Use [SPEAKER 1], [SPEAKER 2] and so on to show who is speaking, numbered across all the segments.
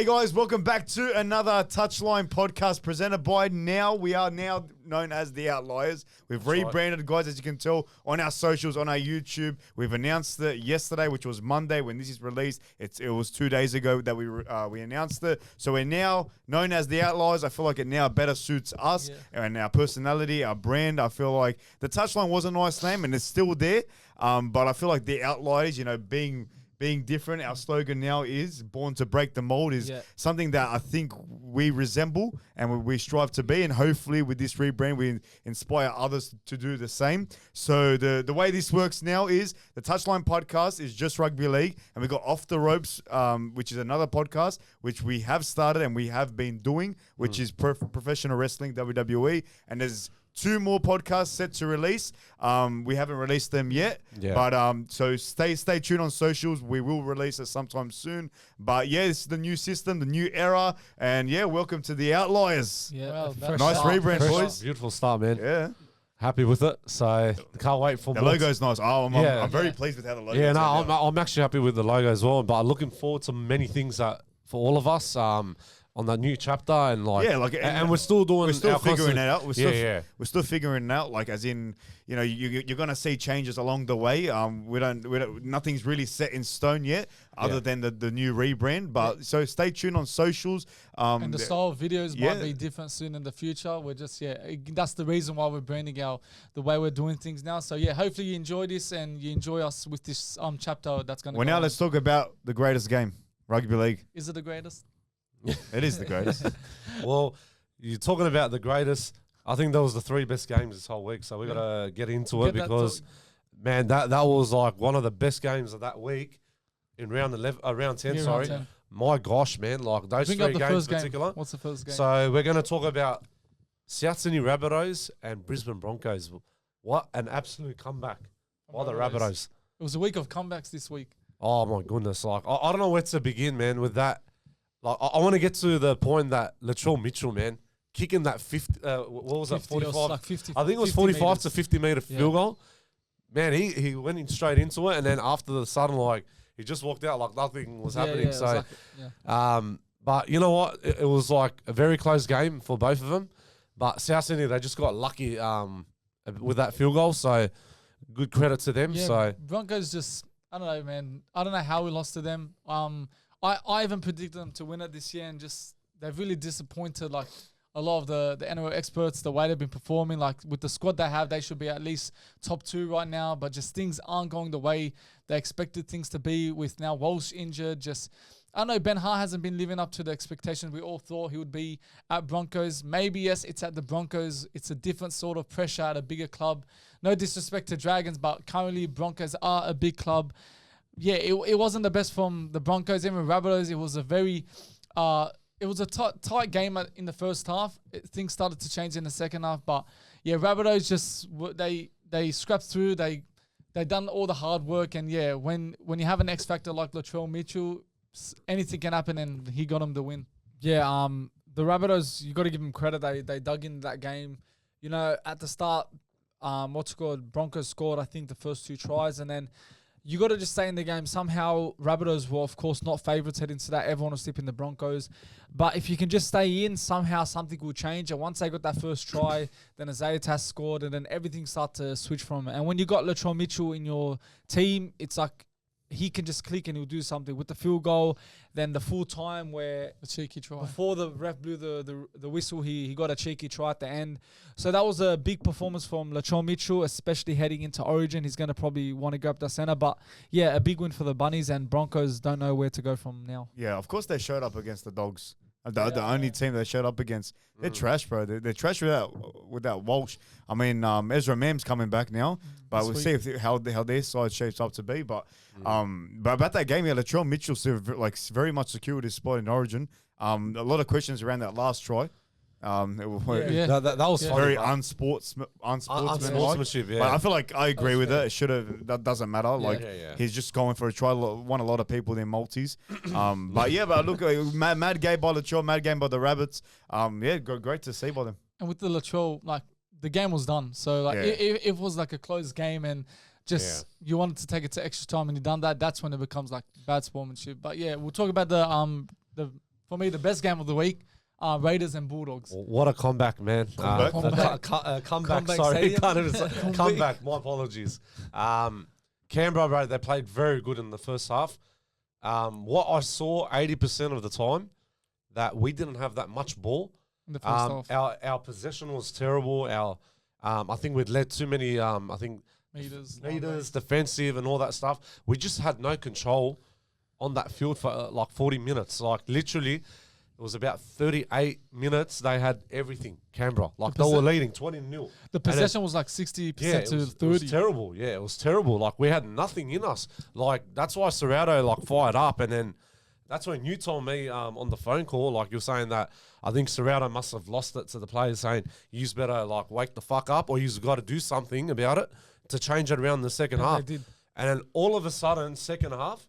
[SPEAKER 1] Hey guys, welcome back to another Touchline Podcast presented by we are now known as the Outliers. We've rebranded, guys, as you can tell, on our socials, on our YouTube. We've announced it yesterday, which was Monday when this is released. It was 2 days ago that we announced it. So we're now known as the Outliers. I feel like it now better suits us and our personality, our brand. I feel like the Touchline was a nice name and it's still there. But I feel like the Outliers, being different, our slogan now is born to break the mold, is something that I think we resemble and we strive to be. And hopefully with this rebrand, we inspire others to do the same. So the way this works now is the Touchline Podcast is just rugby league. And we got Off the Ropes, which is another podcast, which we have started and we have been doing, which is professional wrestling, WWE. And there's 2 more podcasts set to release. We haven't released them yet, but so stay tuned on socials. We will release it sometime soon. But this is the new system, the new era, and welcome to the Outliers.
[SPEAKER 2] Nice
[SPEAKER 1] rebrand, boys.
[SPEAKER 2] Beautiful start, man.
[SPEAKER 1] Yeah.
[SPEAKER 2] Happy with it. So can't wait for
[SPEAKER 1] the logo's nice. I'm very pleased with how the logo.
[SPEAKER 2] Yeah, no, I'm actually happy with the logo as well. But I'm looking forward to many things that for all of us. On that new chapter and and we're still doing.
[SPEAKER 1] We're still figuring it out. We're still figuring it out. Like as in, you're gonna see changes along the way. We don't. Nothing's really set in stone yet, other than the new rebrand. But so stay tuned on socials.
[SPEAKER 3] And the style of videos might be different soon in the future. We're just that's the reason why we're branding the way we're doing things now. So hopefully you enjoy this and you enjoy us with this chapter that's gonna.
[SPEAKER 1] Well, now let's talk about the greatest game, rugby league.
[SPEAKER 3] Is it the greatest?
[SPEAKER 1] It is the greatest.
[SPEAKER 2] Well, you're talking about the greatest. I think that was the 3 best games this whole week. So we got to get into it because, man, that was like one of the best games of that week in round 10. Round 10. My gosh, man, like those 3 games in particular.
[SPEAKER 3] What's the first game?
[SPEAKER 2] So we're going to talk about South Sydney Rabbitohs and Brisbane Broncos. What an absolute comeback by the Rabbitohs.
[SPEAKER 3] It was a week of comebacks this week.
[SPEAKER 2] Oh my goodness! Like I don't know where to begin, man, with that. Like I want to get to the point that Latrell Mitchell, man, kicking that 50, what was that, 45?
[SPEAKER 3] Like 50,
[SPEAKER 2] I think it was 45 meters. To 50 meter field goal. Man, he went in straight into it, and then after the sudden, he just walked out like nothing was happening. But you know what? It was like a very close game for both of them. But South Sydney, they just got lucky with that field goal. So good credit to them.
[SPEAKER 3] Yeah,
[SPEAKER 2] so
[SPEAKER 3] Broncos just, I don't know, man. I don't know how we lost to them. I even predicted them to win it this year, and just they've really disappointed like a lot of the NRL experts, the way they've been performing. Like with the squad they have, they should be at least top 2 right now, but just things aren't going the way they expected things to be with now Walsh injured. Just, I don't know, Ben Hart hasn't been living up to the expectations we all thought he would be at Broncos. Maybe, yes, it's at the Broncos. It's a different sort of pressure at a bigger club. No disrespect to Dragons, but currently Broncos are a big club. Yeah, it wasn't the best from the Broncos. Even Rabbitohs, it was a very, it was a tight game in the first half. Things started to change in the second half, but Rabbitohs just they scrapped through. They done all the hard work, and when you have an X factor like Latrell Mitchell, anything can happen, and he got him the win. Yeah, the Rabbitohs, you got to give them credit. They dug into that game. At the start, Broncos scored I think the first 2 tries, and then. You got to just stay in the game. Somehow, Rabbitohs were, of course, not favourites heading into that. Everyone was tipping the Broncos. But if you can just stay in, somehow something will change. And once they got that first try, then Isaiah Tass scored, and then everything started to switch from it. And when you got Latrell Mitchell in your team, it's like he can just click and he'll do something. With the field goal, then the full time where a cheeky try. Before the ref blew the whistle, he got a cheeky try at the end. So that was a big performance from Latrell Mitchell, especially heading into Origin. He's going to probably want to go up the centre. But a big win for the Bunnies, and Broncos don't know where to go from now. Yeah,
[SPEAKER 1] of course they showed up against the Dogs. The only team they showed up against. They're trash, bro. They're trash without Walsh. I mean, Ezra Mam's coming back now, but we'll see how their side shapes up to be. But about that game, Latrell Mitchell very much secured his spot in Origin. A lot of questions around that last try.
[SPEAKER 2] That was
[SPEAKER 1] very unsportsmanship.
[SPEAKER 2] Yeah,
[SPEAKER 1] but I feel like I agree with it. It should have. That doesn't matter. He's just going for a try. Won a lot of people in multis. But look, mad game by Latrell, mad game by the Rabbits. Great to see by them.
[SPEAKER 3] And with the Latrell, the game was done. So if it was like a close game and just you wanted to take it to extra time and you done that, that's when it becomes like bad sportsmanship. But we'll talk about the for me, the best game of the week. Raiders and Bulldogs.
[SPEAKER 2] What a comeback, man. Comeback, sorry. Comeback, my apologies. Canberra, bro, they played very good in the first half. What I saw 80% of the time, that we didn't have that much ball.
[SPEAKER 3] In the first half.
[SPEAKER 2] Our possession was terrible. I think we'd led too many, meters, defensive and all that stuff. We just had no control on that field for 40 minutes. Like, literally, it was about 38 minutes. They had everything, Canberra. Like, they were leading 20-0.
[SPEAKER 3] The possession was like 60% to 30.
[SPEAKER 2] It was terrible. Yeah, it was terrible. Like, we had nothing in us. Like, that's why Serrato, fired up. And then that's when you told me on the phone call, you're saying that I think Serrato must have lost it to the players, saying, you better, wake the fuck up, or you've got to do something about it to change it around in the second half.
[SPEAKER 3] They did.
[SPEAKER 2] And then all of a sudden, second half,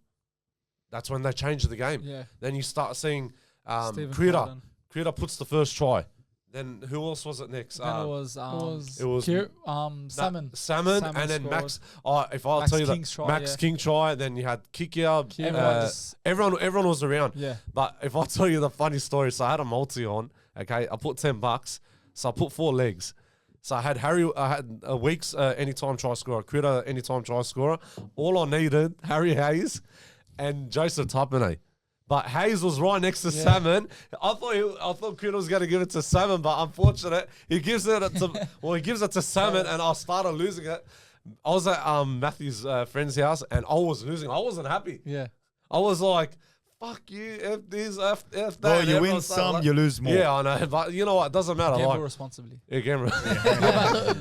[SPEAKER 2] that's when they changed the game.
[SPEAKER 3] Yeah.
[SPEAKER 2] Then you start seeing
[SPEAKER 3] Critter
[SPEAKER 2] puts the first try. Then who else was it next?
[SPEAKER 3] Then it was Salmon.
[SPEAKER 2] Salmon, and then
[SPEAKER 3] scored.
[SPEAKER 2] Max. If I
[SPEAKER 3] Max
[SPEAKER 2] tell you
[SPEAKER 3] King's
[SPEAKER 2] that
[SPEAKER 3] try,
[SPEAKER 2] Max King try, then you had Kikia.
[SPEAKER 3] Everyone
[SPEAKER 2] Everyone was around.
[SPEAKER 3] Yeah.
[SPEAKER 2] But if I tell you the funny story, so I had a multi on. Okay, I put $10, so I put 4 legs. So I had a Weeks anytime try scorer, Critter anytime try scorer. All I needed, Harry Hayes and Joseph Tapane. But Hayes was right next to Salmon. I thought Critter was going to give it to Salmon, but unfortunate, he gives it to Salmon, and I started losing it. I was at Matthew's friend's house, and I was losing. I wasn't happy.
[SPEAKER 3] Yeah.
[SPEAKER 2] I was like, fuck you, F this, F that.
[SPEAKER 1] Well, you win some, you lose more.
[SPEAKER 2] Yeah, I know. But you know what? It doesn't matter.
[SPEAKER 3] Gamble responsibly.
[SPEAKER 2] Yeah, gamble.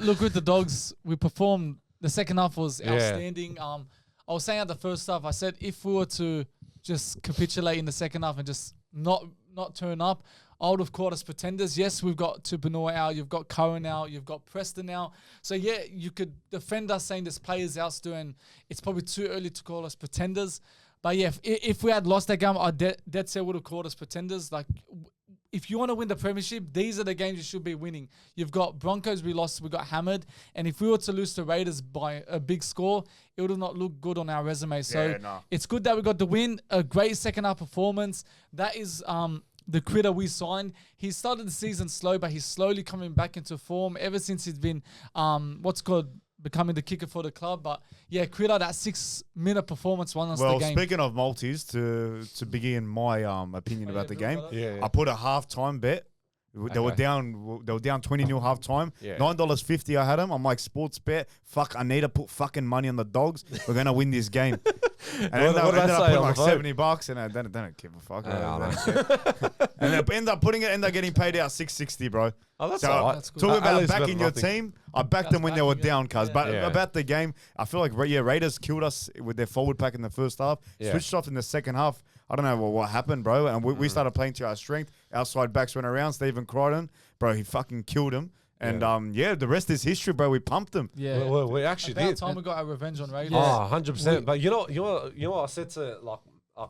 [SPEAKER 3] Look, with the Dogs, we performed. The second half was outstanding. I was saying at the first half, I said if we were to just capitulate in the second half and just not turn up, I would have called us pretenders. Yes, we've got Tupanua out, you've got Cohen out, you've got Preston out. So yeah, you could defend us saying there's players out still, and it's probably too early to call us pretenders. But yeah, if we had lost that game, I dead set would have called us pretenders. Like, if you want to win the premiership, these are the games you should be winning. You've got Broncos, we lost, we got hammered. And if we were to lose to Raiders by a big score, it would not look good on our resume. So it's good that we got the win, a great second half performance. That is the Critter we signed. He started the season slow, but he's slowly coming back into form ever since he's been becoming the kicker for the club. But yeah, Critter, that 6-minute performance won us the game.
[SPEAKER 1] Well, speaking of multis, to begin my opinion about the game, I put a halftime bet. They were down 20-0 half time. $9.50 I had them. I'm like, sports bet. Fuck, I need to put fucking money on the Dogs. We're gonna win this game. And ended up putting like $70, and I don't give a fuck. And I ended up getting paid out $6.60, bro.
[SPEAKER 2] Oh, that's all right. That's
[SPEAKER 1] talking about backing your team, I backed them when they were down, cuz. But about the game, I feel like Raiders killed us with their forward pack in the first half. Switched off in the second half. I don't know what happened, bro. And we started playing to our strength. Outside backs went around. Stephen Crichton, bro, he fucking killed him. And the rest is history, bro. We pumped them.
[SPEAKER 3] Yeah,
[SPEAKER 2] we actually did.
[SPEAKER 3] About time we got our revenge on Raiders.
[SPEAKER 2] Oh, 100%. But you know what I said to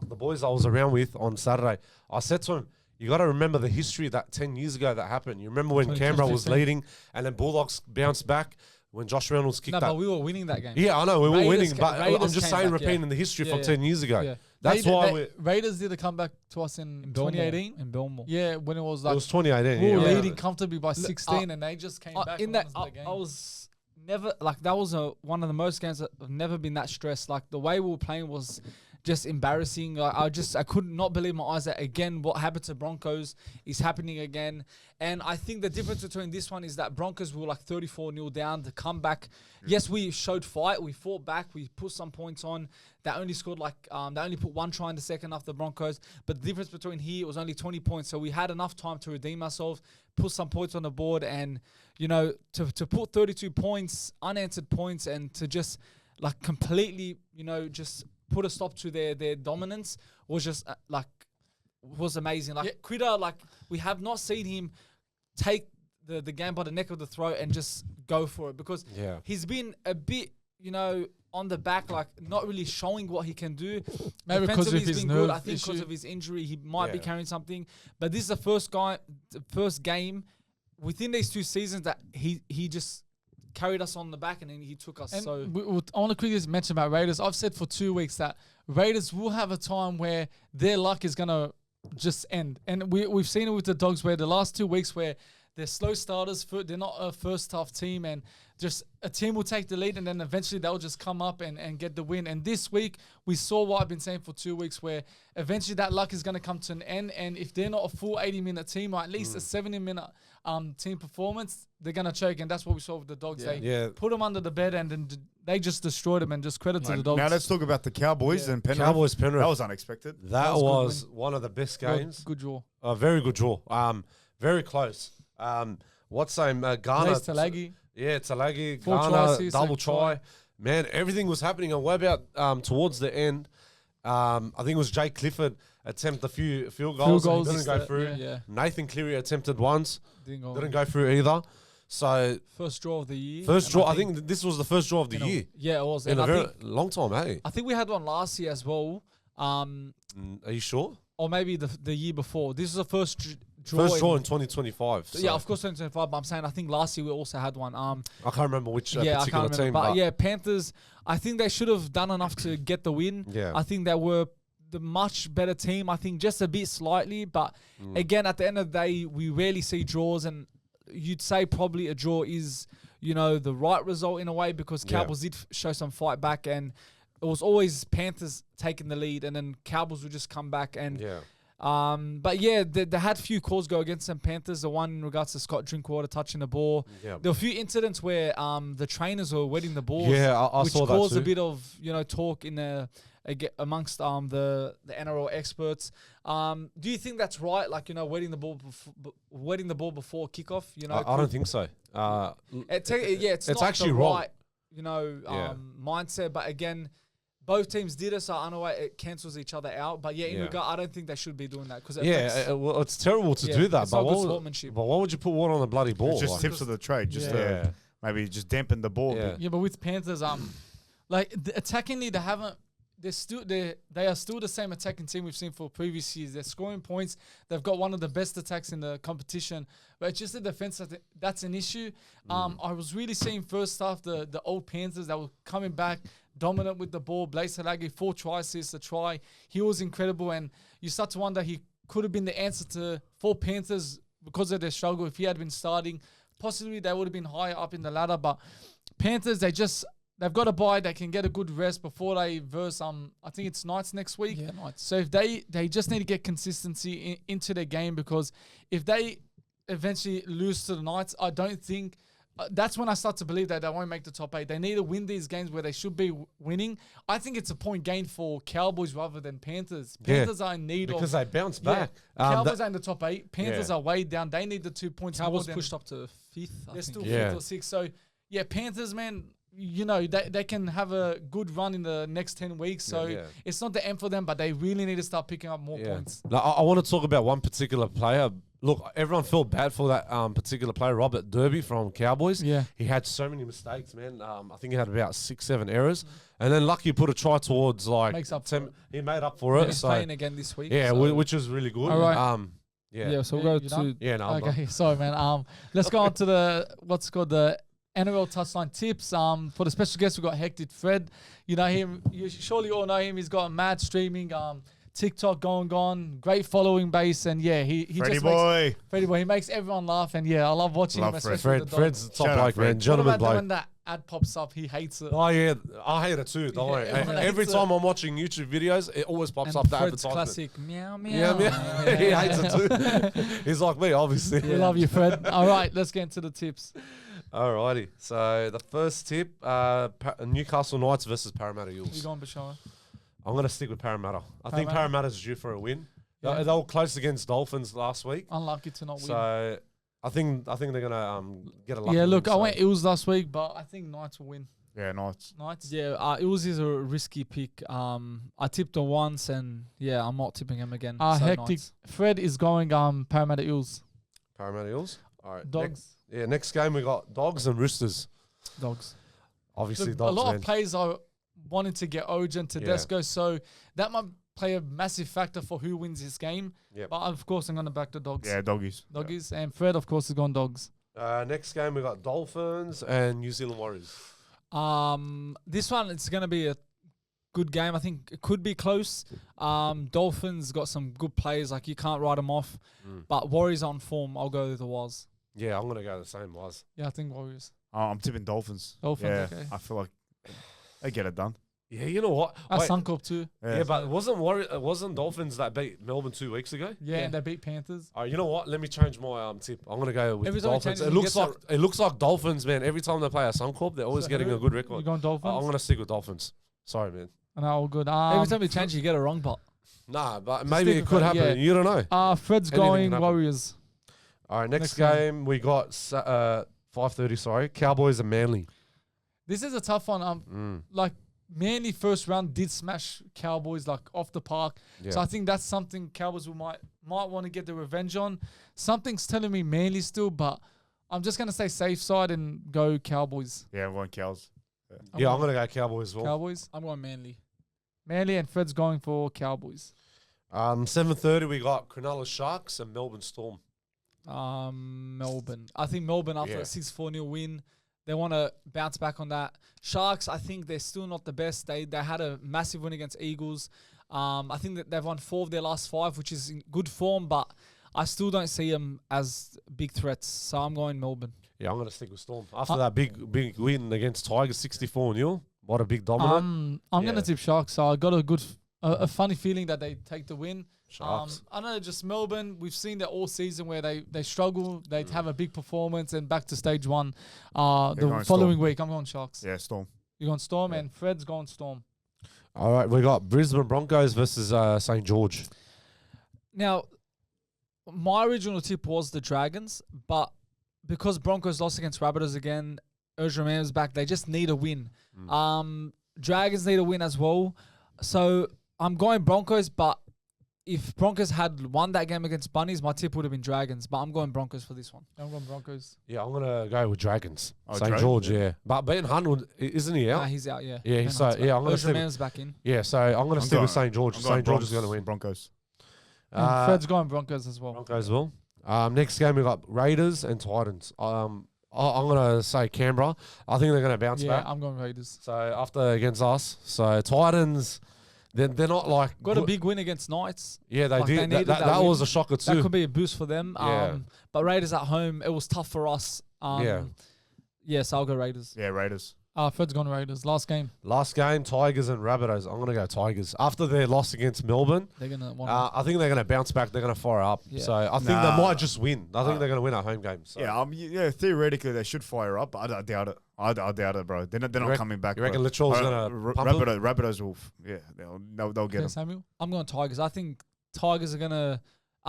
[SPEAKER 2] the boys I was around with on Saturday. I said to him, you got to remember the history that 10 years ago that happened. You remember when Canberra was leading, and then Bulldogs bounced back when Josh Reynolds kicked that.
[SPEAKER 3] No, but we were winning that game.
[SPEAKER 2] Yeah, I know we were winning, but I'm just saying, repeating the history from 10 years ago. Yeah. That's why
[SPEAKER 3] Raiders did a comeback to us in 2018
[SPEAKER 4] in Belmore.
[SPEAKER 3] Yeah, when it was
[SPEAKER 2] 2018.
[SPEAKER 3] We were leading comfortably by 16, and they just came back
[SPEAKER 4] in that. I was never that was one of the most games that I've never been that stressed. Like, the way we were playing was just embarrassing. I could not believe my eyes that again what happened to Broncos is happening again. And I think the difference between this one is that Broncos were like 34-0 down to come back. Yes, we showed fight. We fought back. We put some points on. They only scored they only put 1 try in the second after the Broncos. But the difference between here was only 20 points. So we had enough time to redeem ourselves, put some points on the board, and to put 32 points, unanswered points, and to just completely just put a stop to their dominance was just was amazing. Critter, we have not seen him take the game by the neck of the throat and just go for it, because he's been a bit on the back, not really showing what he can do.
[SPEAKER 3] Maybe because of his nerve
[SPEAKER 4] I think because of his injury, he might be carrying something. But this is the first game within these 2 seasons that he just carried us on the back, and then he took us. And so
[SPEAKER 3] I want to quickly mention about Raiders. I've said for 2 weeks that Raiders will have a time where their luck is going to just end. And we've seen it with the Dogs where the last 2 weeks where they're slow starters, they're not a first half team, and just a team will take the lead and then eventually they'll just come up and get the win. And this week, we saw what I've been saying for 2 weeks where eventually that luck is going to come to an end. And if they're not a full 80-minute team or at least a 70-minute team performance, they're going to choke. And that's what we saw with the Dogs. They put them under the bed and then they just destroyed them, and just credit to the Dogs.
[SPEAKER 1] Now let's talk about the Cowboys and Penrith.
[SPEAKER 2] Penrith.
[SPEAKER 1] That was unexpected.
[SPEAKER 2] That was one of the best games.
[SPEAKER 3] Good draw.
[SPEAKER 2] A very good draw. Very close. What's name? Ghana.
[SPEAKER 3] Talagi.
[SPEAKER 2] Yeah, Talagi.
[SPEAKER 3] 4
[SPEAKER 2] Ghana,
[SPEAKER 3] tries,
[SPEAKER 2] double try. Man, everything was happening. And what about towards the end? I think it was Jake Clifford attempted a few field goals. And he didn't go through.
[SPEAKER 3] Yeah.
[SPEAKER 2] Nathan Cleary attempted once.
[SPEAKER 3] Didn't
[SPEAKER 2] go through either. So
[SPEAKER 3] first draw of the year.
[SPEAKER 2] First draw. I think this was the first draw of the year.
[SPEAKER 3] Yeah, it was.
[SPEAKER 2] In a very long time, hey?
[SPEAKER 3] I think we had one last year as well.
[SPEAKER 2] Are you sure?
[SPEAKER 3] Or maybe the year before. This is the first draw.
[SPEAKER 2] First draw in 2025. So.
[SPEAKER 3] Yeah, of course 2025. But I'm saying I think last year we also had one.
[SPEAKER 2] I can't remember which particular team.
[SPEAKER 3] But yeah, Panthers. I think they should have done enough to get the win.
[SPEAKER 2] Yeah.
[SPEAKER 3] I think they were the much better team. I think just a bit slightly, but again, at the end of the day, we rarely see draws, and you'd say probably a draw is, the right result in a way, because Cowboys did show some fight back, and it was always Panthers taking the lead, and then Cowboys would just come back and.
[SPEAKER 2] Yeah.
[SPEAKER 3] But yeah, they had a few calls go against them Panthers. The one in regards to Scott Drinkwater touching the ball.
[SPEAKER 2] Yeah.
[SPEAKER 3] There were a few incidents where the trainers were wetting the balls.
[SPEAKER 2] Yeah, I
[SPEAKER 3] which
[SPEAKER 2] saw that too.
[SPEAKER 3] caused a bit of talk in amongst the NRL experts. Do you think that's right? Like wetting the ball before kickoff.
[SPEAKER 2] I don't think so.
[SPEAKER 3] It's not
[SPEAKER 2] actually
[SPEAKER 3] the
[SPEAKER 2] wrong.
[SPEAKER 3] Right, mindset. But again, both teams did it, so I know it cancels each other out. But in regard, I don't think they should be doing that because
[SPEAKER 2] it's terrible to do that.
[SPEAKER 3] It's
[SPEAKER 2] but
[SPEAKER 3] not good sportsmanship.
[SPEAKER 2] But why would you put water on the bloody ball?
[SPEAKER 1] It's just tips of the trade, just maybe just dampen the ball.
[SPEAKER 3] Yeah, but with Panthers, attackingly, they are still the same attacking team we've seen for previous years. They're scoring points. They've got one of the best attacks in the competition. But it's just the defense that's an issue. I was really seeing first half the old Panthers that were coming back dominant with the ball. Blaise Halagi, 4 tries since the try. He was incredible, and you start to wonder he could have been the answer for Panthers because of their struggle. If he had been starting, possibly they would have been higher up in the ladder. But Panthers, they've got a bye. They can get a good rest before they verse I think it's Knights next week.
[SPEAKER 4] Yeah, Knights.
[SPEAKER 3] So if they just need to get consistency into their game, because if they eventually lose to the Knights, I don't think that's when I start to believe that they won't make the top 8. They need to win these games where they should be winning. I think it's a point gain for Cowboys rather than Panthers. Panthers are in need
[SPEAKER 2] because they bounce back.
[SPEAKER 3] Cowboys are in the top 8. Panthers are way down. They need the 2 points.
[SPEAKER 4] Cowboys pushed up to 5th.
[SPEAKER 3] They're still 5th or 6th. So Panthers, man. They can have a good run in the next 10 weeks. So it's not the end for them, but they really need to start picking up more points.
[SPEAKER 2] Now, I want to talk about one particular player. Look, everyone felt bad for that particular player, Robert Derby from Cowboys.
[SPEAKER 3] Yeah.
[SPEAKER 2] He had so many mistakes, man. I think he had about 6-7 errors. And then lucky he put a try towards
[SPEAKER 3] Makes up
[SPEAKER 2] 10. He made up for it.
[SPEAKER 4] He's playing again this week.
[SPEAKER 2] Yeah, which is really good.
[SPEAKER 3] All right.
[SPEAKER 4] Yeah, so we'll go to...
[SPEAKER 2] Yeah, no, I'm
[SPEAKER 3] okay, sorry, man. Let's go on to the NRL Touchline tips. For the special guest, we've got Hectic Fred. You know him. You surely all know him. He's got mad streaming, TikTok going. Great following base. And he
[SPEAKER 1] Freddie boy.
[SPEAKER 3] He makes everyone laugh. And I love watching him.
[SPEAKER 2] Fred's the top bloke, man.
[SPEAKER 3] What
[SPEAKER 2] Gentleman
[SPEAKER 3] about
[SPEAKER 2] bloke.
[SPEAKER 3] when that ad pops up, he hates it.
[SPEAKER 2] Oh, yeah. I hate it too. Don't worry. Every time I'm watching YouTube videos, it always pops up the
[SPEAKER 3] Fred's
[SPEAKER 2] advertisement.
[SPEAKER 3] classic meow, meow.
[SPEAKER 2] Yeah. He hates it too. He's like me, obviously.
[SPEAKER 3] We love you, Fred. All right, let's get into the tips.
[SPEAKER 2] Alrighty. So the first tip, Newcastle Knights versus Parramatta Eels.
[SPEAKER 3] You going, Bashar?
[SPEAKER 2] I'm going to stick with Parramatta. I think Parramatta's due for a win. Yeah. They were close against Dolphins last week.
[SPEAKER 3] Unlucky to not win.
[SPEAKER 2] So I think they're going to get a lucky win.
[SPEAKER 3] Look, I went Eels last week, but I think Knights will win.
[SPEAKER 1] Yeah, Knights.
[SPEAKER 4] Yeah, Eels is a risky pick. I tipped them once, and I'm not tipping them again.
[SPEAKER 3] Hectic.
[SPEAKER 4] Knights.
[SPEAKER 3] Fred is going Parramatta Eels.
[SPEAKER 2] Parramatta Eels? All right.
[SPEAKER 3] Dogs.
[SPEAKER 2] Next game we got Dogs and Roosters.
[SPEAKER 3] Dogs.
[SPEAKER 2] Obviously,
[SPEAKER 3] Look,
[SPEAKER 2] Dogs,
[SPEAKER 3] a lot
[SPEAKER 2] man.
[SPEAKER 3] of players are wanting to get Ojo and Tedesco, so that might play a massive factor for who wins this game.
[SPEAKER 2] Yep.
[SPEAKER 3] But of course, I'm going to back the Dogs.
[SPEAKER 1] Yeah, Doggies.
[SPEAKER 3] Doggies. And Fred, of course, is going Dogs.
[SPEAKER 2] Next game we got Dolphins and New Zealand Warriors.
[SPEAKER 4] This one, it's going to be good game. I think it could be close. Dolphins got some good players. Like, you can't write them off. But Warriors on form. I'll go with the Waz.
[SPEAKER 2] Yeah, I'm gonna go the same. Was.
[SPEAKER 3] Yeah, I think Warriors.
[SPEAKER 1] I'm tipping Dolphins.
[SPEAKER 3] Dolphins,
[SPEAKER 1] Yeah,
[SPEAKER 3] okay.
[SPEAKER 1] I feel like they get it done.
[SPEAKER 2] Yeah, you know what?
[SPEAKER 3] That's
[SPEAKER 2] Wait,
[SPEAKER 3] Suncorp too.
[SPEAKER 2] yeah, but wasn't Dolphins that beat Melbourne 2 weeks ago?
[SPEAKER 3] Yeah, and they beat Panthers.
[SPEAKER 2] You know what? Let me change my tip. I'm gonna go with
[SPEAKER 3] Every
[SPEAKER 2] the
[SPEAKER 3] time you
[SPEAKER 2] Dolphins.
[SPEAKER 3] change it,
[SPEAKER 2] It
[SPEAKER 3] you
[SPEAKER 2] looks
[SPEAKER 3] get
[SPEAKER 2] like Dolphins, man. Every time they play a Suncorp, they're always
[SPEAKER 3] So
[SPEAKER 2] getting
[SPEAKER 3] who-
[SPEAKER 2] a good
[SPEAKER 3] You
[SPEAKER 2] record.
[SPEAKER 3] going Dolphins?
[SPEAKER 2] I'm gonna stick with Dolphins. Sorry, man.
[SPEAKER 3] No, all good.
[SPEAKER 4] Every time you change, you get a wrong pot.
[SPEAKER 2] Nah, but maybe
[SPEAKER 3] stick
[SPEAKER 2] it
[SPEAKER 3] with
[SPEAKER 2] could
[SPEAKER 3] it,
[SPEAKER 2] happen.
[SPEAKER 3] yeah.
[SPEAKER 2] You don't know.
[SPEAKER 3] Fred's
[SPEAKER 2] Anything
[SPEAKER 3] going
[SPEAKER 2] can happen.
[SPEAKER 3] Warriors.
[SPEAKER 2] All right, next
[SPEAKER 3] Next
[SPEAKER 2] game we got 5:30. Sorry, Cowboys and Manly.
[SPEAKER 3] This is a tough one. Like, Manly first round did smash Cowboys like off the park.
[SPEAKER 2] Yeah.
[SPEAKER 3] So I think that's something Cowboys might want to get the revenge on. Something's telling me Manly still, but I'm just gonna stay safe side and go Cowboys.
[SPEAKER 1] Yeah, everyone Cows.
[SPEAKER 2] I'm gonna go Cowboys as well.
[SPEAKER 3] Cowboys.
[SPEAKER 4] I'm going Manly.
[SPEAKER 3] Manly and Fred's going for Cowboys.
[SPEAKER 2] 7:30 we got Cronulla Sharks and Melbourne Storm.
[SPEAKER 4] Melbourne. I think Melbourne, after
[SPEAKER 2] Yeah.
[SPEAKER 4] a 6-4-0 win, they want to bounce back on that. Sharks, I think they're still not the best. They had a massive win against Eagles. I think that they've won 4 of their last 5, which is in good form, but I still don't see them as big threats. So I'm going Melbourne.
[SPEAKER 2] Yeah, I'm gonna stick with Storm after that big win against Tigers, 64-0. What a big dominant.
[SPEAKER 3] I'm
[SPEAKER 2] Yeah.
[SPEAKER 3] gonna tip Sharks. So I got a funny feeling that they take the win.
[SPEAKER 2] Sharks.
[SPEAKER 3] I know, just Melbourne. We've seen that all season where they struggle. They have a big performance and back to stage 1. The
[SPEAKER 1] going
[SPEAKER 3] following
[SPEAKER 1] Storm.
[SPEAKER 3] week, I'm going Sharks.
[SPEAKER 1] Yeah, Storm.
[SPEAKER 3] You're going Storm, and Fred's going Storm.
[SPEAKER 2] All right, we got Brisbane Broncos versus St. George.
[SPEAKER 4] Now, my original tip was the Dragons, but because Broncos lost against Rabbitohs again, Jarome back, they just need a win. Dragons need a win as well. So I'm going Broncos, but if Broncos had won that game against Bunnies, my tip would have been Dragons, but I'm going Broncos for this one.
[SPEAKER 3] I'm going Broncos.
[SPEAKER 2] Yeah, I'm gonna go with Dragons.
[SPEAKER 1] Oh,
[SPEAKER 2] St.
[SPEAKER 1] Dragons,
[SPEAKER 2] George,
[SPEAKER 1] yeah.
[SPEAKER 2] yeah. But Ben Hunt, isn't he out?
[SPEAKER 4] Nah, he's out, yeah.
[SPEAKER 2] Yeah,
[SPEAKER 4] Ben
[SPEAKER 2] so
[SPEAKER 4] Hunt's back.
[SPEAKER 2] yeah, I'm gonna stick.
[SPEAKER 4] Jarame's back in.
[SPEAKER 2] Yeah, so I'm gonna stick with St. George.
[SPEAKER 1] I'm going
[SPEAKER 2] St. George is
[SPEAKER 1] Bronx-
[SPEAKER 2] gonna win.
[SPEAKER 1] Broncos.
[SPEAKER 3] And Fred's going Broncos as well.
[SPEAKER 2] Broncos as well. Next game we got Raiders and Titans. I'm gonna say Canberra. I think they're gonna bounce
[SPEAKER 3] Yeah,
[SPEAKER 2] back.
[SPEAKER 3] I'm going Raiders.
[SPEAKER 2] So after against us, so Titans, they're not like
[SPEAKER 4] Got a big win against Knights.
[SPEAKER 2] Yeah, they
[SPEAKER 4] like,
[SPEAKER 2] did.
[SPEAKER 4] they needed
[SPEAKER 2] that
[SPEAKER 4] that
[SPEAKER 2] was
[SPEAKER 4] win.
[SPEAKER 2] a shocker
[SPEAKER 4] That
[SPEAKER 2] too.
[SPEAKER 4] could be a boost for them.
[SPEAKER 2] Yeah.
[SPEAKER 4] But Raiders at home, it was tough for us.
[SPEAKER 2] Yeah.
[SPEAKER 4] Yes, I'll go Raiders.
[SPEAKER 1] Yeah, Raiders.
[SPEAKER 3] Fred's going Raiders. Last game.
[SPEAKER 2] Last game, Tigers and Rabbitohs. I'm gonna go Tigers. After their loss against Melbourne,
[SPEAKER 4] They're gonna want.
[SPEAKER 2] I think they're gonna bounce back. They're gonna fire up.
[SPEAKER 4] Yeah.
[SPEAKER 2] So I think
[SPEAKER 1] Nah.
[SPEAKER 2] they might just win. I think they're gonna win a home game. So.
[SPEAKER 1] Yeah, theoretically they should fire up, but I doubt it. I doubt it, bro. They're not coming back.
[SPEAKER 2] You reckon
[SPEAKER 1] bro.
[SPEAKER 2] Latrell's gonna pump them?
[SPEAKER 1] Rabbitohs will, they'll get
[SPEAKER 3] Okay,
[SPEAKER 1] them.
[SPEAKER 3] Samuel.
[SPEAKER 4] I'm going Tigers. I think Tigers are gonna.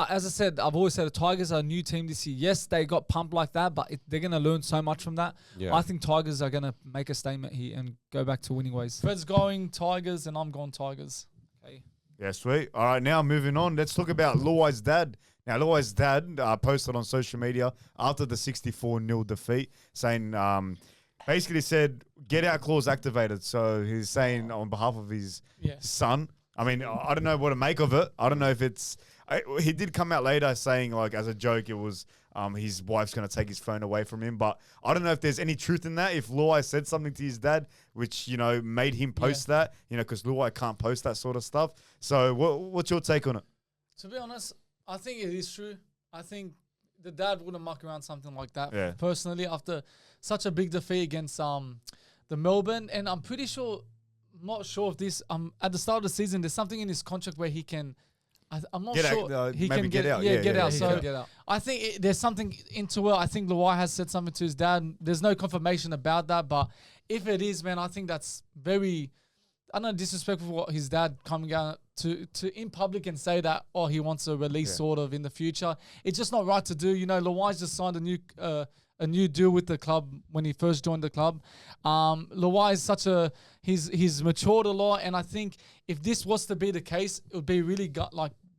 [SPEAKER 4] As I said, I've always said the Tigers are a new team this year. Yes, they got pumped like that, but they're gonna learn so much from that.
[SPEAKER 2] Yeah.
[SPEAKER 4] I think Tigers are gonna make a statement here and go back to winning ways.
[SPEAKER 3] Fred's going Tigers, and I'm going Tigers.
[SPEAKER 4] Okay.
[SPEAKER 1] Yeah, sweet. All right, now moving on. Let's talk about Luai's dad. Now, Luai's dad posted on social media after the 64-0 defeat, saying, basically said, get out clause activated. So he's saying on behalf of his
[SPEAKER 3] Yeah.
[SPEAKER 1] son. I mean, I don't know what to make of it. I don't know if it's... he did come out later saying, like, as a joke, it was his wife's going to take his phone away from him. But I don't know if there's any truth in that. If Luai said something to his dad, which, made him post that, because Luai can't post that sort of stuff. So what's your take on it?
[SPEAKER 3] To be honest, I think it is true. I think the dad wouldn't muck around something like that.
[SPEAKER 1] Yeah.
[SPEAKER 3] Personally, after such a big defeat against the Melbourne, and I'm pretty sure, not sure if this at the start of the season, there's something in his contract where he can. I'm not
[SPEAKER 1] Get out,
[SPEAKER 3] sure he
[SPEAKER 1] maybe
[SPEAKER 3] can
[SPEAKER 1] get out.
[SPEAKER 3] Yeah,
[SPEAKER 1] Yeah,
[SPEAKER 3] get
[SPEAKER 1] yeah,
[SPEAKER 3] out.
[SPEAKER 1] yeah,
[SPEAKER 3] So
[SPEAKER 4] Get out.
[SPEAKER 3] I think there's something into it. I think Luai has said something to his dad. There's no confirmation about that, but if it is, man, I think that's very, I don't know, disrespectful for what his dad coming out to in public and say that, he wants a release sort of in the future. It's just not right to do. Luai's just signed a new deal with the club when he first joined the club. Luai is he's matured a lot, and I think if this was to be the case, it would be really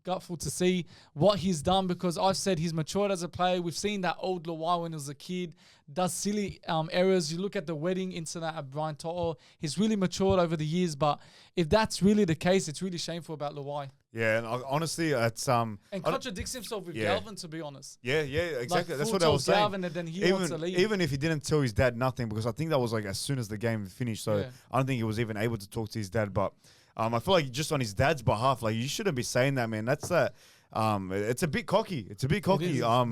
[SPEAKER 3] gutful to see what he's done, because I've said he's matured as a player. We've seen that old Luai when he was a kid, does silly errors. You look at the wedding incident at Brian To'o, he's really matured over the years. But if that's really the case, it's really shameful about Luai.
[SPEAKER 1] Yeah, and honestly, it's
[SPEAKER 3] and contradicts himself with Galvin, to be honest.
[SPEAKER 1] Yeah, exactly.
[SPEAKER 3] Like,
[SPEAKER 1] that's what I was saying.
[SPEAKER 3] Galvin, and then he wants to leave.
[SPEAKER 1] Even if he didn't tell his dad nothing, because I think that was like as soon as the game finished. So I don't think he was even able to talk to his dad. But I feel like just on his dad's behalf, like you shouldn't be saying that, man. That's that. It's a bit cocky. It's a bit cocky. I'm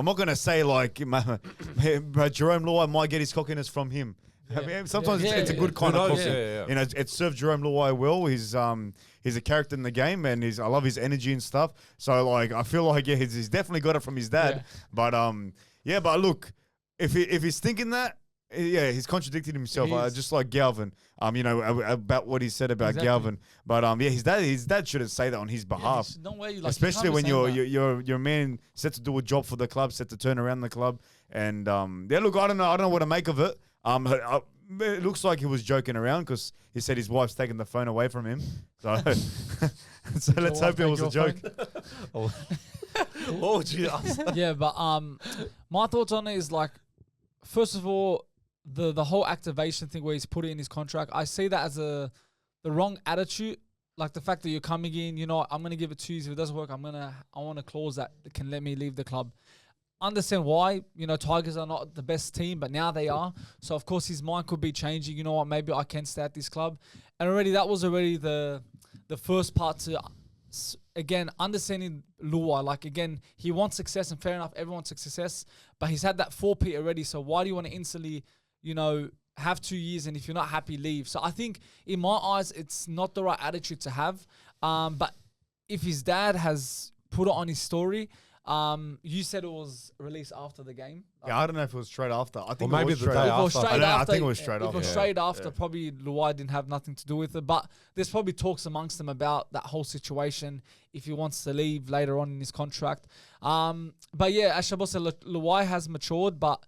[SPEAKER 1] not gonna say like Jarome Luai might get his cockiness from him. Yeah. I mean, sometimes it's a good kind of cocky. You know, it served Jarome Luai well. He's a character in the game, and I love his energy and stuff. So like, I feel like he's definitely got it from his dad. But but look, if he's thinking that, he's contradicted himself. Just like Galvin, about what he said about Galvin. But his dad shouldn't say that on his behalf.
[SPEAKER 3] No way,
[SPEAKER 1] especially when you're a man set to do a job for the club, set to turn around the club. And look, I don't know what to make of it. It looks like he was joking around because he said his wife's taking the phone away from him. So, let's hope it was a joke.
[SPEAKER 2] What would you ask?
[SPEAKER 4] Yeah, but my thoughts on it is like, first of all, the whole activation thing where he's put it in his contract, I see that as the wrong attitude. Like the fact that you're coming in, I'm gonna give it 2 years. If it doesn't work, I want a clause that can let me leave the club. Understand why, Tigers are not the best team, but now they are. So, of course, his mind could be changing. You know what, maybe I can stay at this club. And that was the first part to, again, understanding Luai. Like, again, he wants success, and fair enough, everyone wants success. But he's had that 4P already, so why do you want to instantly, have 2 years, and if you're not happy, leave? So I think, in my eyes, it's not the right attitude to have. But if his dad has put it on his story... you said it was released after the game.
[SPEAKER 1] Yeah, I don't know if it was straight after. I think
[SPEAKER 2] maybe
[SPEAKER 1] it was
[SPEAKER 2] the day after.
[SPEAKER 1] I think it was straight after.
[SPEAKER 4] If it was straight after, probably Luai didn't have nothing to do with it. But there's probably talks amongst them about that whole situation if he wants to leave later on in his contract. But yeah, as Shabo said, Luai has matured, but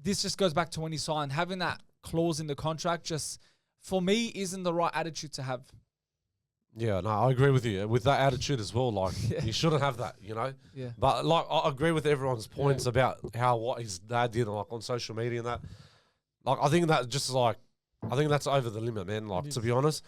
[SPEAKER 4] this just goes back to when he signed. Having that clause in the contract just, for me, isn't the right attitude to have.
[SPEAKER 2] Yeah, no, I agree with you. With that attitude as well, like, you shouldn't have that, Yeah. But, like, I agree with everyone's points about what his dad did, like, on social media and that. Like, I think that just, like, I think that's over the limit, man. Like, to be honest,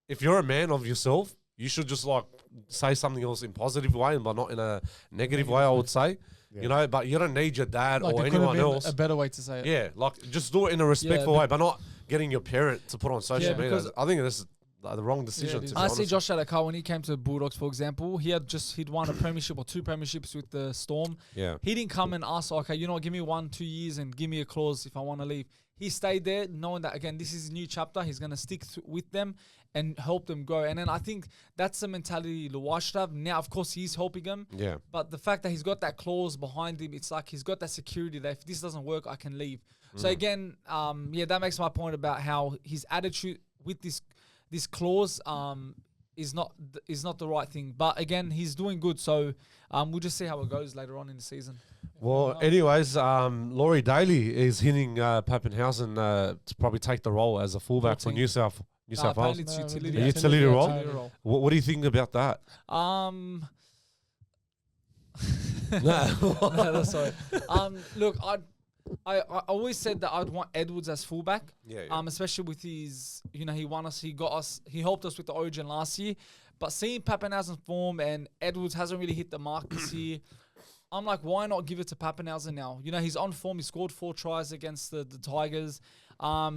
[SPEAKER 2] if you're a man of yourself, you should just, like, say something else in positive way, but not in a negative way, I would say. Yeah. But you don't need your dad or anyone else.
[SPEAKER 3] A better way to say it.
[SPEAKER 2] Yeah, like, just do it in a respectful way, but not getting your parent to put on social media. I think this is the wrong decision. To be honest.
[SPEAKER 4] See Josh Adakar when he came to the Bulldogs, for example, he'd won a premiership or 2 premierships with the Storm.
[SPEAKER 2] Yeah,
[SPEAKER 4] he didn't come and ask, okay, give me 1-2 years and give me a clause if I want to leave. He stayed there, knowing that again, this is a new chapter. He's gonna stick with them and help them grow. And then I think that's the mentality Luai should have. Now, of course, he's helping him.
[SPEAKER 2] Yeah.
[SPEAKER 4] But the fact that he's got that clause behind him, it's like he's got that security that if this doesn't work, I can leave. So again, that makes my point about how his attitude with this clause is not the right thing. But again, he's doing good, so we'll just see how it goes later on in the season.
[SPEAKER 2] Well, anyways, Laurie Daley is hitting Papenhuyzen to probably take the role as a fullback for New South Wales.
[SPEAKER 4] It's
[SPEAKER 2] utility role. What do you think about that?
[SPEAKER 4] No, sorry. Look, I always said that I'd want Edwards as fullback.
[SPEAKER 2] Yeah.
[SPEAKER 4] Especially with his, he won us, he helped us with the Origin last year. But seeing Papenhuyzen's form and Edwards hasn't really hit the mark this year, I'm like, why not give it to Papenhuyzen now? He's on form. He scored 4 tries against the Tigers.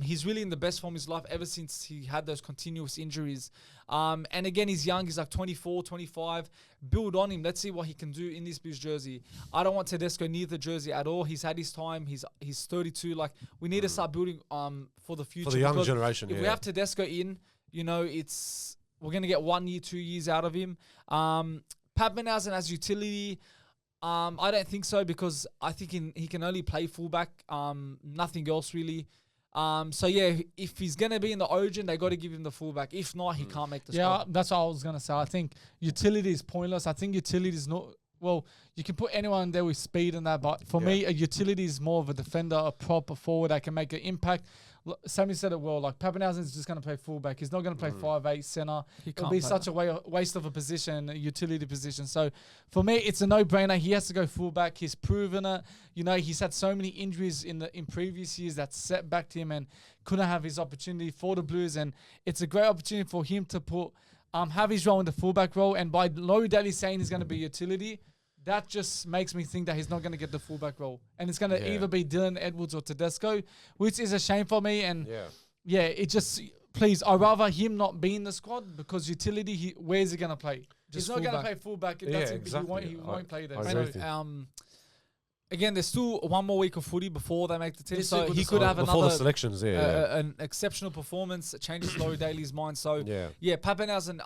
[SPEAKER 4] He's really in the best form of his life ever since he had those continuous injuries. And again, he's young. He's like 24, 25. Build on him. Let's see what he can do in this Blues jersey. I don't want Tedesco near the jersey at all. He's had his time. He's 32. Like, we need to start building for the future.
[SPEAKER 2] For the young generation,
[SPEAKER 4] If we have Tedesco in, we're going to get 1 year, 2 years out of him. Papenhuyzen as utility, I don't think so, because I think he can only play fullback, nothing else really. If he's going to be in the Origin, they got to give him the fullback. If not, he can't make the squad.
[SPEAKER 3] Yeah, that's what I was going to say. I think utility is pointless. I think utility is not... Well, you can put anyone there with speed and that, but for me, a utility is more of a defender, a prop, a forward that can make an impact. Sammy said it well. Like Papenhuyzen's just going to play fullback. He's not going to play 5'8" center. It'll be such a waste of a position, a utility position. So for me, it's a no-brainer. He has to go fullback. He's proven it. You know, he's had so many injuries in previous years that set back to him and couldn't have his opportunity for the Blues. And it's a great opportunity for him to have his role in the fullback role. And by Laurie Daley saying he's going to be utility, that just makes me think that he's not going to get the fullback role. And it's going to either be Dylan Edwards or Tedesco, which is a shame for me. And it just, please, I'd rather him not be in the squad because utility, where's he going to play? He's not going to play fullback. Exactly. He won't play there.
[SPEAKER 4] Again, there's still one more week of footy before they make the team, so he could have another
[SPEAKER 2] the selections.
[SPEAKER 4] An exceptional performance. It changes Laurie Daley's mind. So Papenhuyzen,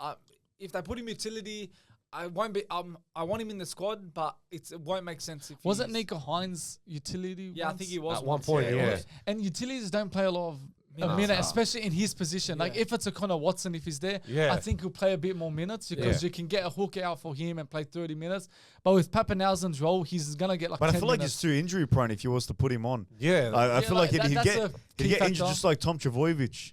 [SPEAKER 4] if they put him utility, I want him in the squad, but it won't make sense if
[SPEAKER 3] wasn't Nico Hines utility?
[SPEAKER 4] Yeah, once? I think he was
[SPEAKER 2] at one point. Yeah.
[SPEAKER 3] And utilities don't play a lot of minutes, especially in his position. Like if it's a Connor Watson, if he's there, I think he'll play a bit more minutes because you can get a hook out for him and play 30 minutes. But with Papenhuyzen's role, he's gonna get like.
[SPEAKER 1] But
[SPEAKER 3] 10
[SPEAKER 1] I feel like
[SPEAKER 3] minutes.
[SPEAKER 1] he's too injury prone if he was to put him on.
[SPEAKER 2] Yeah,
[SPEAKER 1] I feel like he'd get injured just like Tom Trbojevic.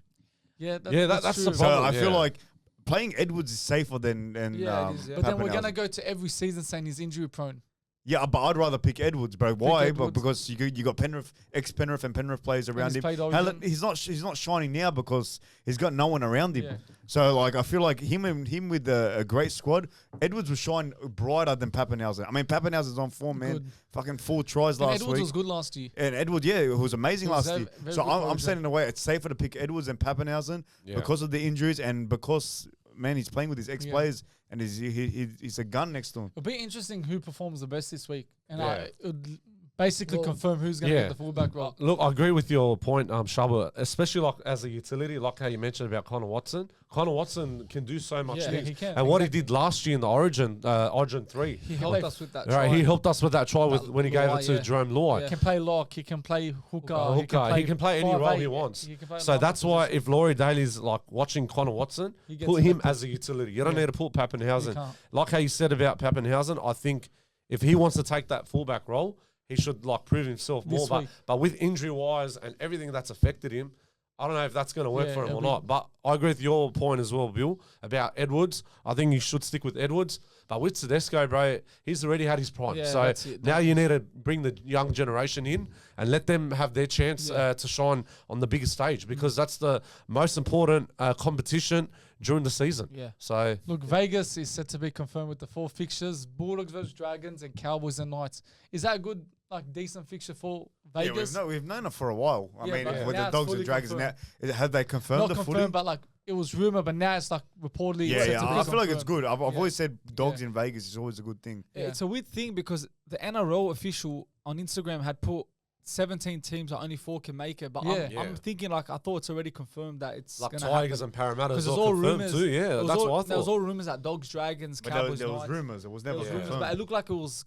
[SPEAKER 3] That's
[SPEAKER 2] the
[SPEAKER 3] true.
[SPEAKER 1] So I feel like playing Edwards is safer than
[SPEAKER 3] But then we're gonna go to every season saying he's injury prone.
[SPEAKER 1] Yeah, but I'd rather pick Edwards, bro. Why? But because you got Penrith, ex-Penrith and Penrith players around him. He's not shining now because he's got no one around him. Yeah. So like I feel like him with a great squad, Edwards will shine brighter than Papenhuyzen. I mean, Papenhuyzen's on form, man.
[SPEAKER 3] Good.
[SPEAKER 1] Fucking 4 tries last week.
[SPEAKER 3] Edwards was good last year.
[SPEAKER 1] And Edwards, it was amazing last year. So I'm saying in a way it's safer to pick Edwards than Papenhuyzen because of the injuries and because he's playing with his ex-players. And he's a gun next to him.
[SPEAKER 3] It'll be interesting who performs the best this week. And it would basically confirm who's going to get the fullback role.
[SPEAKER 2] Look, I agree with your point, Shaba, especially like as a utility, like how you mentioned about Connor Watson. Connor Watson can do so much things.
[SPEAKER 3] He can.
[SPEAKER 2] And what he did last year in the Origin 3.
[SPEAKER 4] He helped us with that try.
[SPEAKER 2] Right, he helped us with that try when he gave it to Jarome Luai.
[SPEAKER 3] He can play lock, he can play hooker.
[SPEAKER 2] He can play any role he wants. So that's why if Laurie Daley's like watching Connor Watson, put him as a utility. You don't need to put Papenhuyzen. Like how you said about Papenhuyzen, I think if he wants to take that fullback role, he should like prove himself more. But with injury wise and everything that's affected him, I don't know if that's going to work for him or not. But I agree with your point as well, Bill, about Edwards. I think you should stick with Edwards. But with Tedesco, bro, he's already had his prime.
[SPEAKER 3] Yeah,
[SPEAKER 2] so now you need to bring the young generation in and let them have their chance to shine on the biggest stage because that's the most important competition during the season.
[SPEAKER 3] Yeah.
[SPEAKER 2] So
[SPEAKER 3] look, Vegas is set to be confirmed with the 4 fixtures: Bulldogs versus Dragons and Cowboys and Knights. Is that a good, decent fixture for Vegas?
[SPEAKER 1] Yeah, we've known it for a while. I mean, with the Dogs and Dragons now, have they confirmed the footy?
[SPEAKER 3] Not confirmed, but it was rumored, but now it's reportedly.
[SPEAKER 1] I feel like it's good. I've always said Dogs in Vegas is always a good thing.
[SPEAKER 4] Yeah. It's a weird thing because the NRL official on Instagram had put 17 teams, only 4 can make it. But I'm thinking I thought it's already confirmed that it's
[SPEAKER 2] like
[SPEAKER 4] gonna
[SPEAKER 2] Tigers
[SPEAKER 4] happen.
[SPEAKER 2] and Parramatta's all confirmed too. Yeah, that's what I thought.
[SPEAKER 4] There was all rumors that Dogs, Dragons, Cowboys.
[SPEAKER 1] There was rumors. It was never confirmed.
[SPEAKER 4] But it looked like it was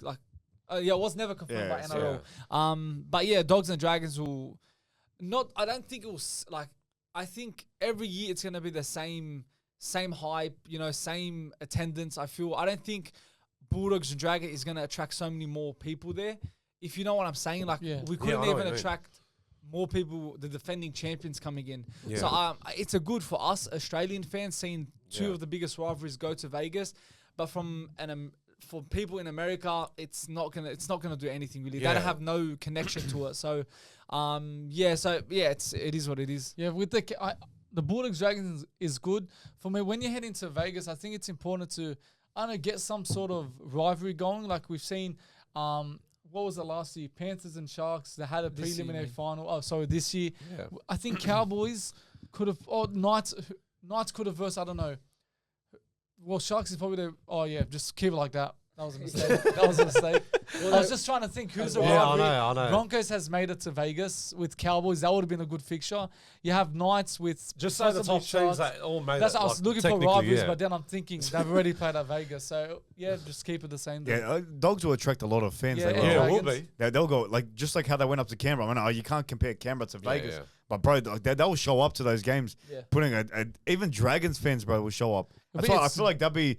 [SPEAKER 4] it was never confirmed by NRL. But Dogs and Dragons will not. I don't think it was I think every year it's gonna be the same hype. Same attendance. I don't think Bulldogs and Dragons is gonna attract so many more people there. If you know what I'm saying, we couldn't even attract more people, the defending champions coming in. Yeah. So it's a good for us Australian fans seeing 2 of the biggest rivalries go to Vegas, but for people in America, it's not gonna do anything really. They don't have no connection to it. So, it is what it is.
[SPEAKER 3] Yeah, with the Bulldogs Dragons is good for me. When you head into Vegas, I think it's important to get some sort of rivalry going. Like we've seen. What was the last year? Panthers and Sharks. They had a preliminary final. Oh, sorry, this year. Yeah. I think Cowboys could have. Or Knights could have versed. I don't know. Well, Sharks is probably the. Oh yeah, just keep it like that. That was a mistake. I was just trying to think who's around.
[SPEAKER 2] I know.
[SPEAKER 3] Broncos has made it to Vegas with Cowboys. That would have been a good fixture. You have Knights with
[SPEAKER 2] just say the top teams that all made.
[SPEAKER 3] That's I was looking for rivalries, but then I'm thinking they've already played at Vegas. So just keep it the same.
[SPEAKER 1] Yeah, Dogs will attract a lot of fans.
[SPEAKER 2] It will be.
[SPEAKER 1] They'll go just like how they went up to Canberra. I mean, you can't compare Canberra to Vegas. But bro, they will show up to those games.
[SPEAKER 4] Yeah.
[SPEAKER 1] Even Dragons fans, bro, will show up. That's
[SPEAKER 3] But
[SPEAKER 1] why I feel like that'd be.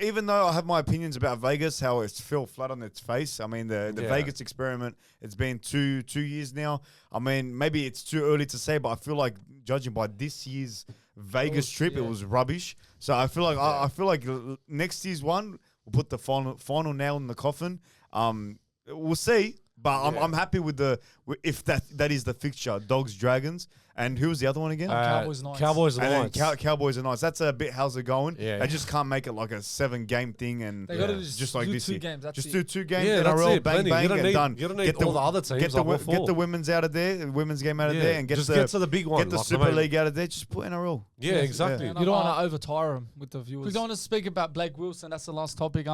[SPEAKER 1] Even though I have my opinions about Vegas, how it's fell flat on its face. I mean, the Vegas experiment. It's been 2 years now. I mean, maybe it's too early to say, but I feel like judging by this year's Vegas trip, it was rubbish. So I feel like I feel like next year's one will put the final nail in the coffin. We'll see. But I'm happy with if that is the fixture, Dogs, Dragons. And who was the other one again?
[SPEAKER 3] Cowboys, Knights.
[SPEAKER 2] Cowboys and
[SPEAKER 1] And
[SPEAKER 2] Knights.
[SPEAKER 1] Cowboys and Knights. That's a bit how's it going?
[SPEAKER 2] Yeah.
[SPEAKER 1] They just can't make it like a 7-game thing and
[SPEAKER 4] They got to just
[SPEAKER 1] like
[SPEAKER 4] do
[SPEAKER 1] this
[SPEAKER 4] 2
[SPEAKER 1] year.
[SPEAKER 4] games. That's
[SPEAKER 1] Just
[SPEAKER 4] it.
[SPEAKER 1] do 2 games,
[SPEAKER 2] Yeah, that's
[SPEAKER 1] NRL,
[SPEAKER 2] it.
[SPEAKER 1] bang,
[SPEAKER 2] Plenty.
[SPEAKER 1] bang,
[SPEAKER 2] You don't
[SPEAKER 1] and
[SPEAKER 2] need-
[SPEAKER 1] done.
[SPEAKER 2] you don't need all the other teams,
[SPEAKER 1] Get
[SPEAKER 2] like
[SPEAKER 1] the women's out of there, the women's game out of there, and get
[SPEAKER 2] just
[SPEAKER 1] the
[SPEAKER 2] get to the big one.
[SPEAKER 1] get the
[SPEAKER 2] like,
[SPEAKER 1] Super
[SPEAKER 2] I mean,
[SPEAKER 1] League out of there. Just put NRL.
[SPEAKER 2] Yeah, exactly.
[SPEAKER 3] Yeah.
[SPEAKER 4] You don't want to overtire them with the viewers.
[SPEAKER 3] We don't want to speak about Blake Wilson. That's the last topic.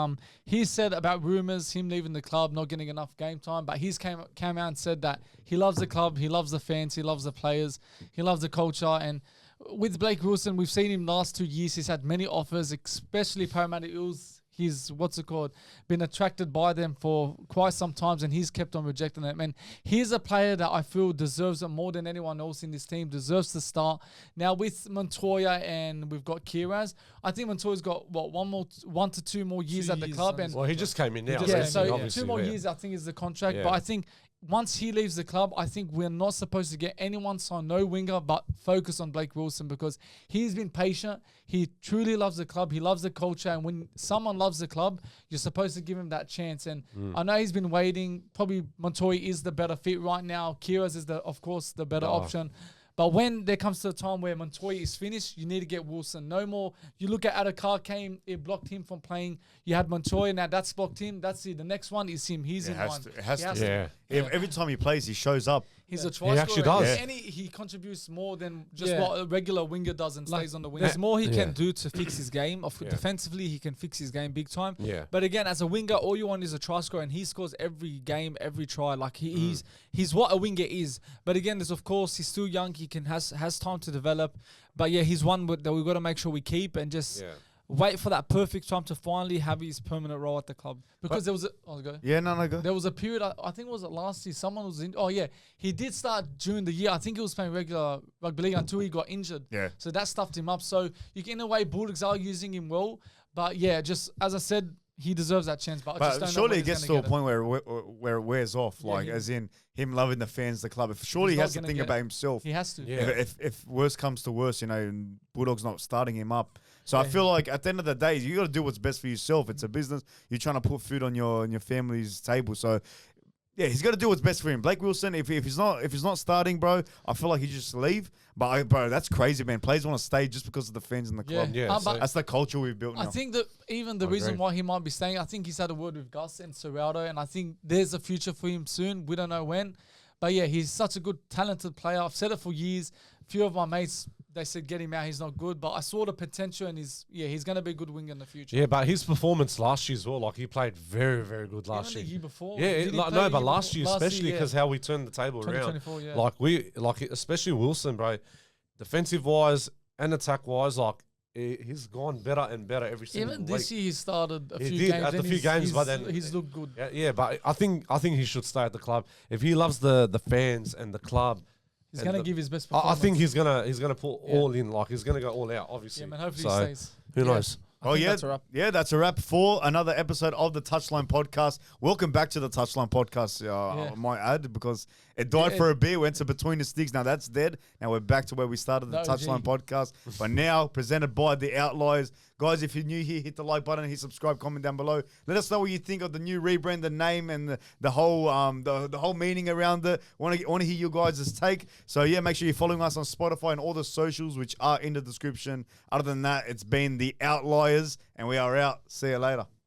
[SPEAKER 3] He said about rumors, him leaving the club, not getting enough game time. But he's came out and said that he loves the club, he loves the fans, he loves the players, he loves the culture. And with Blake Wilson, we've seen him last 2 years. He's had many offers, especially Parramatta Eels. He's been attracted by them for quite some times, and he's kept on rejecting them. And he's a player that I feel deserves it more than anyone else in this team. Deserves to start now with Montoya, and we've got Kiraz. I think Montoya's got 1 to 2 more years at the club, and
[SPEAKER 2] Well, he just came in now.
[SPEAKER 3] yeah,
[SPEAKER 2] so
[SPEAKER 3] so
[SPEAKER 2] obviously,
[SPEAKER 3] 2 more years I think is the contract.
[SPEAKER 2] Yeah.
[SPEAKER 3] But I think once he leaves the club, I think we're not supposed to get anyone signed, no winger, but focus on Blake Wilson because he's been patient. He truly loves the club. He loves the culture. And when someone loves the club, you're supposed to give him that chance. And I know he's been waiting. Probably Montoya is the better fit right now. Kiraz is, of course, the better option. But when there comes to a time where Montoya is finished, you need to get Wilson. No more. You look at Adokar came, it blocked him from playing. You had Montoya, now that's blocked him. That's it. The next one is him. He's in one.
[SPEAKER 1] It has to.
[SPEAKER 2] Yeah.
[SPEAKER 1] Every time he plays, he shows up.
[SPEAKER 3] He's a try
[SPEAKER 2] He actually
[SPEAKER 3] scorer.
[SPEAKER 2] does.
[SPEAKER 3] And he contributes more than just
[SPEAKER 4] Yeah.
[SPEAKER 3] what a regular winger does and stays on the wing.
[SPEAKER 4] There's more he
[SPEAKER 2] Yeah.
[SPEAKER 4] can do to fix his game. Defensively, he can fix his game big time.
[SPEAKER 2] Yeah.
[SPEAKER 4] But again, as a winger, all you want is a try scorer, and he scores every game, every try. Like he's what a winger is. But again, there's of course he's still young. He has time to develop. But yeah, he's one that we've got to make sure we keep and just wait for that perfect time to finally have his permanent role at the club.
[SPEAKER 3] Because there was go.
[SPEAKER 1] Yeah, no, go.
[SPEAKER 3] There was a period, I think it was last year, someone was in. Oh, yeah. He did start during the year. I think he was playing regular rugby league until he got injured.
[SPEAKER 1] Yeah.
[SPEAKER 3] So that stuffed him up. So, in a way, Bulldogs are using him well. But, yeah, just as I said, he deserves that chance. But I just
[SPEAKER 1] But
[SPEAKER 3] don't
[SPEAKER 1] surely
[SPEAKER 3] know
[SPEAKER 1] it gets to a point where it wears off,
[SPEAKER 3] Yeah,
[SPEAKER 1] like
[SPEAKER 3] he-
[SPEAKER 1] as in him loving the fans, the club. Surely
[SPEAKER 3] He's
[SPEAKER 1] he
[SPEAKER 3] not
[SPEAKER 1] has to
[SPEAKER 3] gonna
[SPEAKER 1] think
[SPEAKER 3] get
[SPEAKER 1] about
[SPEAKER 3] it.
[SPEAKER 1] himself.
[SPEAKER 3] He has to.
[SPEAKER 2] Yeah.
[SPEAKER 1] If worse comes to worse, and Bulldogs not starting him up. So I feel like at the end of the day, you got to do what's best for yourself. It's a business. You're trying to put food on your family's table. So yeah, he's got to do what's best for him. Blake Wilson, if he's not starting, bro, I feel like he just leave. But bro, that's crazy, man. Players want to stay just because of the fans in the club.
[SPEAKER 2] Yeah,
[SPEAKER 3] but
[SPEAKER 1] That's the culture we've built now.
[SPEAKER 3] I think that even the reason why he might be staying, I think he's had a word with Gus and Serraldo, and I think there's a future for him soon. We don't know when. But yeah, he's such a good, talented player. I've said it for years. A few of my mates, they said get him out, he's not good. But I saw the potential, and he's going to be a good winger in the future.
[SPEAKER 2] Yeah, but his performance last year as well, like he played very, very good last
[SPEAKER 3] Even
[SPEAKER 2] year.
[SPEAKER 3] the year before.
[SPEAKER 2] Yeah,
[SPEAKER 3] Did he play the
[SPEAKER 2] but
[SPEAKER 3] year
[SPEAKER 2] last
[SPEAKER 3] before?
[SPEAKER 2] year, especially
[SPEAKER 3] yeah.
[SPEAKER 2] because how we turned the table around.
[SPEAKER 3] 2024, yeah.
[SPEAKER 2] Like especially Wilson, bro. Defensive wise and attack wise, like he's gone better and better every single
[SPEAKER 3] Even
[SPEAKER 2] week.
[SPEAKER 3] this year, he started a
[SPEAKER 2] He
[SPEAKER 3] few
[SPEAKER 2] did
[SPEAKER 3] games.
[SPEAKER 2] at
[SPEAKER 3] and
[SPEAKER 2] a few games, but then
[SPEAKER 3] he's looked good.
[SPEAKER 2] Yeah, but I think he should stay at the club if he loves the fans and the club.
[SPEAKER 3] He's
[SPEAKER 2] and
[SPEAKER 3] going to
[SPEAKER 2] the-
[SPEAKER 3] give his best
[SPEAKER 2] I
[SPEAKER 3] performance.
[SPEAKER 2] think he's gonna put all in. Like he's gonna go all out. Obviously,
[SPEAKER 3] Yeah, man, hopefully
[SPEAKER 2] so,
[SPEAKER 3] he stays.
[SPEAKER 2] Who knows?
[SPEAKER 1] Oh yeah,
[SPEAKER 4] that's a wrap.
[SPEAKER 1] Yeah, that's a wrap for another episode of the Touchline Podcast. Welcome back to the Touchline Podcast. I might add because it died for a bit, went to Between the Sticks. Now that's dead. Now we're back to where we started the
[SPEAKER 3] No,
[SPEAKER 1] Touchline Podcast. But now presented by the Outliers. Guys, if you're new here, hit the like button, hit subscribe, comment down below. Let us know what you think of the new rebrand, the name, and the whole the whole meaning around it. Want to hear your guys' take. So yeah, make sure you're following us on Spotify and all the socials, which are in the description. Other than that, it's been the Outliers, and we are out. See you later.